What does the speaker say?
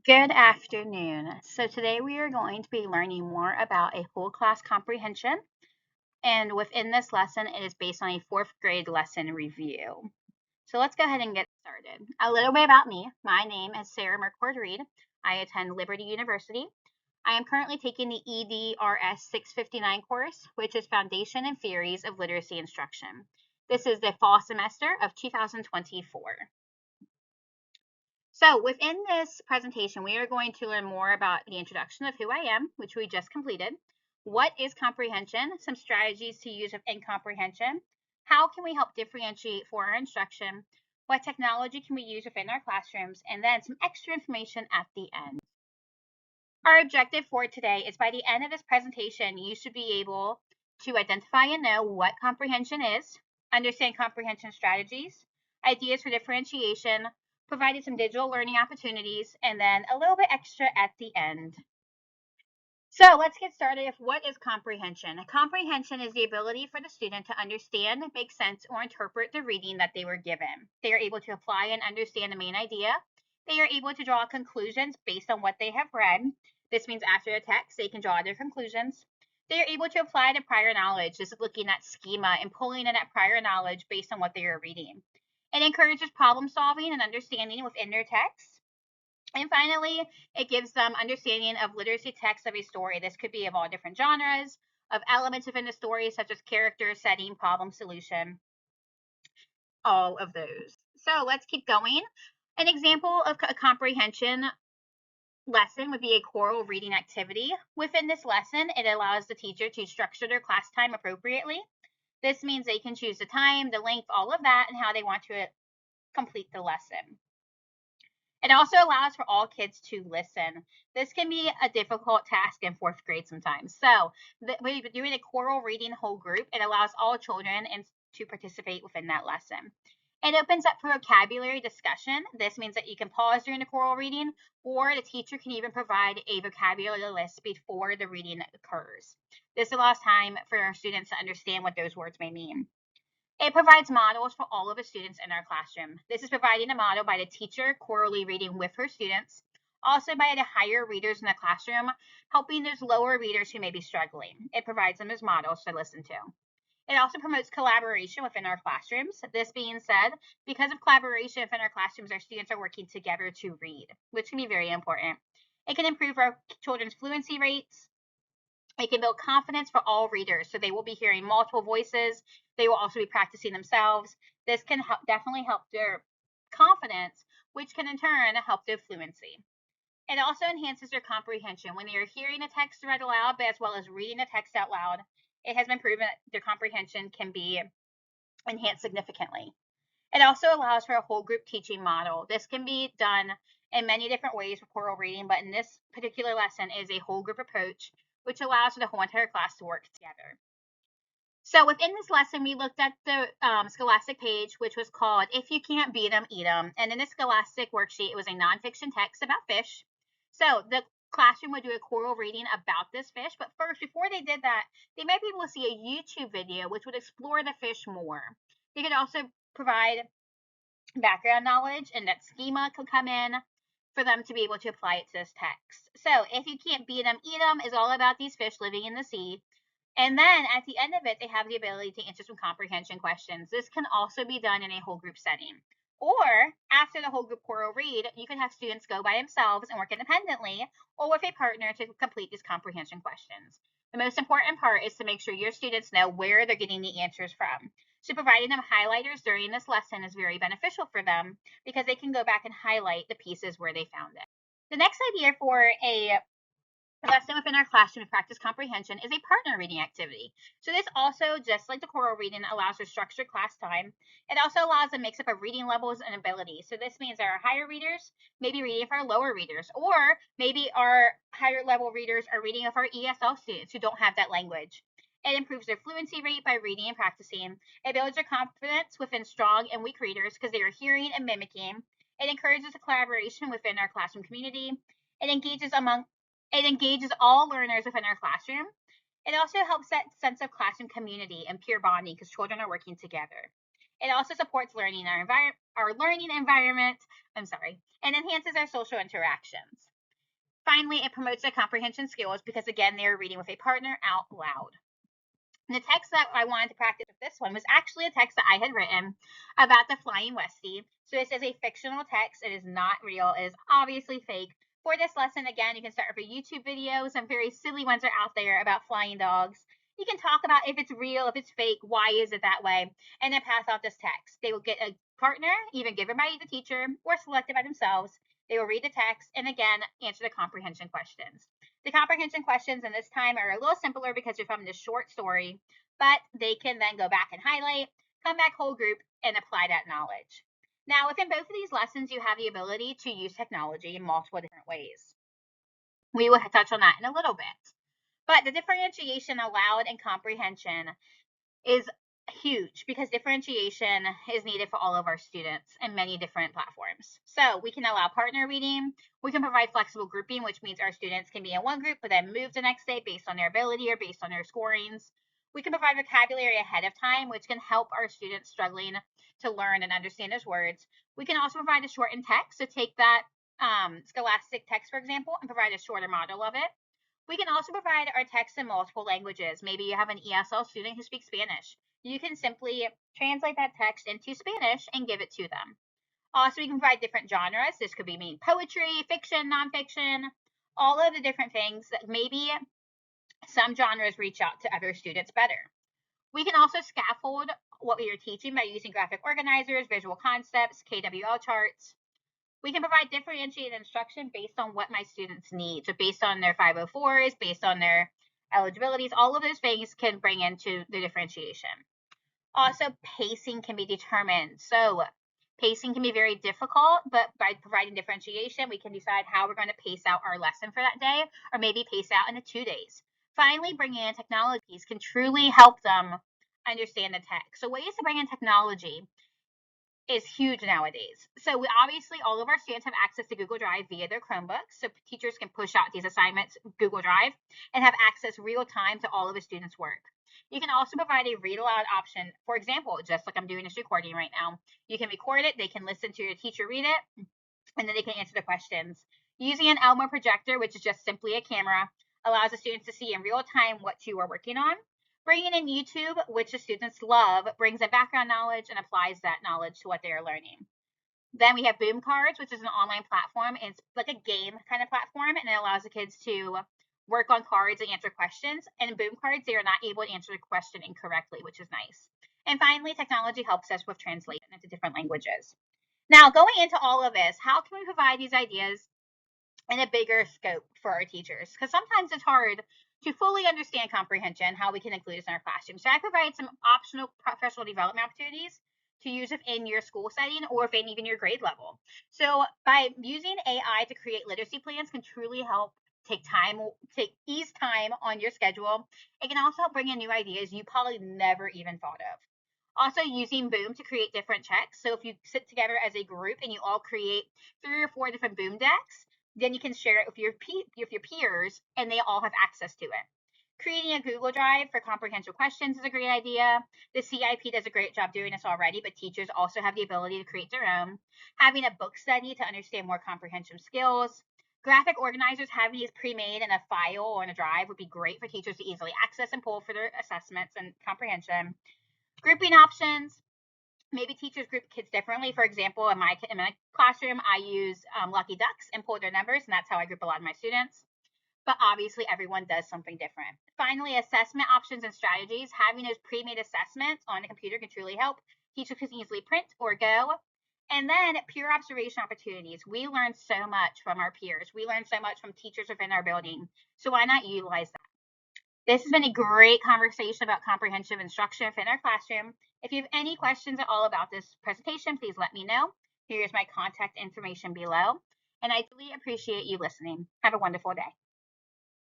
Good afternoon. So today we are going to be learning more about a whole class comprehension. And within this lesson, it is based on a fourth grade lesson review. So let's go ahead and get started. A little bit about me. My name is Sarah Merkord-Reed. I attend Liberty University. I am currently taking the EDRS 659 course, which is Foundation and Theories of Literacy Instruction. This is the fall semester of 2024. So within this presentation, we are going to learn more about the introduction of who I am, which we just completed. What is comprehension? Some strategies to use in comprehension. How can we help differentiate for our instruction? What technology can we use within our classrooms? And then some extra information at the end. Our objective for today is by the end of this presentation, you should be able to identify and know what comprehension is, understand comprehension strategies, ideas for differentiation, provided some digital learning opportunities, and then a little bit extra at the end. So let's get started with what is comprehension. Comprehension is the ability for the student to understand, make sense, or interpret the reading that they were given. They are able to apply and understand the main idea. They are able to draw conclusions based on what they have read. This means after the text, they can draw their conclusions. They are able to apply the prior knowledge. This is looking at schema and pulling in that prior knowledge based on what they are reading. It encourages problem solving and understanding within their text. And finally, it gives them understanding of literacy text of a story. This could be of all different genres, of elements within the story, such as character, setting, problem, solution, all of those. So let's keep going. An example of a comprehension lesson would be a choral reading activity. Within this lesson, it allows the teacher to structure their class time appropriately. This means they can choose the time, the length, all of that, and how they want to complete the lesson. It also allows for all kids to listen. This can be a difficult task in fourth grade sometimes. So we're doing a choral reading whole group. It allows all children to participate within that lesson. It opens up for vocabulary discussion. This means that you can pause during the choral reading, or the teacher can even provide a vocabulary list before the reading occurs. This allows time for our students to understand what those words may mean. It provides models for all of the students in our classroom. This is providing a model by the teacher chorally reading with her students, also by the higher readers in the classroom, helping those lower readers who may be struggling. It provides them as models to listen to. It also promotes collaboration within our classrooms. This being said, because of collaboration within our classrooms, our students are working together to read, which can be very important. It can improve our children's fluency rates. It can build confidence for all readers, so they will be hearing multiple voices. They will also be practicing themselves. This can definitely help their confidence, which can in turn help their fluency. It also enhances their comprehension. When they are hearing a text read aloud, but as well as reading a text out loud, it has been proven that their comprehension can be enhanced significantly. It also allows for a whole group teaching model. This can be done in many different ways with choral reading, but in this particular lesson is a whole group approach, which allows for the whole entire class to work together. So within this lesson, we looked at the Scholastic page, which was called If You Can't Beat 'em, Eat 'em. And in the Scholastic worksheet, it was a nonfiction text about fish. So the classroom would do a choral reading about this fish. But first, before they did that, they might be able to see a YouTube video, which would explore the fish more. They could also provide background knowledge, and that schema could come in for them to be able to apply it to this text. So If You Can't Beat 'em, Eat 'em is all about these fish living in the sea. And then at the end of it, they have the ability to answer some comprehension questions. This can also be done in a whole group setting. Or after the whole group choral read, you can have students go by themselves and work independently or with a partner to complete these comprehension questions. The most important part is to make sure your students know where they're getting the answers from. So providing them highlighters during this lesson is very beneficial for them because they can go back and highlight the pieces where they found it. The next idea for a lesson within our classroom to practice comprehension is a partner reading activity. So this also, just like the choral reading, allows for structured class time. It also allows a mix up of reading levels and abilities. So this means our higher readers may be reading for our lower readers, or maybe our higher level readers are reading with our ESL students who don't have that language. It improves their fluency rate by reading and practicing. It builds their confidence within strong and weak readers because they are hearing and mimicking. It encourages a collaboration within our classroom community. It engages all learners within our classroom. It also helps that sense of classroom community and peer bonding because children are working together. It also supports learning our learning environment, and enhances our social interactions. Finally, it promotes their comprehension skills because, again, they're reading with a partner out loud. And the text that I wanted to practice with this one was actually a text that I had written about the Flying Westie. So this is a fictional text. It is not real. It is obviously fake. For this lesson, again, you can start with a YouTube video. Some very silly ones are out there about flying dogs. You can talk about if it's real, if it's fake, why is it that way, and then pass out this text. They will get a partner, even given by the teacher, or selected by themselves. They will read the text and, again, answer the comprehension questions. The comprehension questions in this time are a little simpler because they're from this short story, but they can then go back and highlight, come back whole group, and apply that knowledge. Now, within both of these lessons, you have the ability to use technology in multiple different ways. We will touch on that in a little bit. But the differentiation allowed in comprehension is huge because differentiation is needed for all of our students in many different platforms. So we can allow partner reading. We can provide flexible grouping, which means our students can be in one group but then move the next day based on their ability or based on their scorings. We can provide vocabulary ahead of time, which can help our students struggling to learn and understand those words. We can also provide a shortened text. So take that Scholastic text, for example, and provide a shorter model of it. We can also provide our text in multiple languages. Maybe you have an ESL student who speaks Spanish. You can simply translate that text into Spanish and give it to them. Also, we can provide different genres. This could be poetry, fiction, nonfiction, all of the different things that maybe some genres reach out to other students better. We can also scaffold what we are teaching by using graphic organizers, visual concepts, KWL charts. We can provide differentiated instruction based on what my students need. So based on their 504s, based on their eligibilities, all of those things can bring into the differentiation. Also, pacing can be determined. So pacing can be very difficult, but by providing differentiation, we can decide how we're going to pace out our lesson for that day, or maybe pace out into 2 days. Finally, bringing in technologies can truly help them understand the text. So ways to bring in technology is huge nowadays. So obviously all of our students have access to Google Drive via their Chromebooks. So teachers can push out these assignments Google Drive and have access real time to all of the students' work. You can also provide a read aloud option. For example, just like I'm doing this recording right now, you can record it, they can listen to your teacher read it, and then they can answer the questions. Using an Elmo projector, which is just simply a camera, allows the students to see in real time what you are working on. Bringing in YouTube, which the students love, brings in background knowledge and applies that knowledge to what they are learning. Then we have Boom Cards, which is an online platform. And it's like a game kind of platform, and it allows the kids to work on cards and answer questions. And in Boom Cards, they are not able to answer the question incorrectly, which is nice. And finally, technology helps us with translation into different languages. Now, going into all of this, how can we provide these ideas in a bigger scope for our teachers? Because sometimes it's hard to fully understand comprehension, how we can include this in our classroom. So I provide some optional professional development opportunities to use within your school setting or within even your grade level. So by using AI to create literacy plans can truly help ease time on your schedule. It can also help bring in new ideas you probably never even thought of. Also using Boom to create different checks. So if you sit together as a group and you all create 3 or 4 different Boom decks, then you can share it with your peers and they all have access to it. Creating a Google Drive for comprehension questions is a great idea. The CIP does a great job doing this already, but teachers also have the ability to create their own. Having a book study to understand more comprehension skills. Graphic organizers having these pre-made in a file or in a drive would be great for teachers to easily access and pull for their assessments and comprehension. Grouping options. Maybe teachers group kids differently. For example, in my classroom, I use Lucky Ducks and pull their numbers, and that's how I group a lot of my students. But obviously, everyone does something different. Finally, assessment options and strategies. Having those pre-made assessments on the computer can truly help. Teachers can easily print or go. And then peer observation opportunities. We learn so much from our peers. We learn so much from teachers within our building. So why not utilize that? This has been a great conversation about comprehensive instruction within our classroom. If you have any questions at all about this presentation, please let me know. Here's my contact information below. And I really appreciate you listening. Have a wonderful day.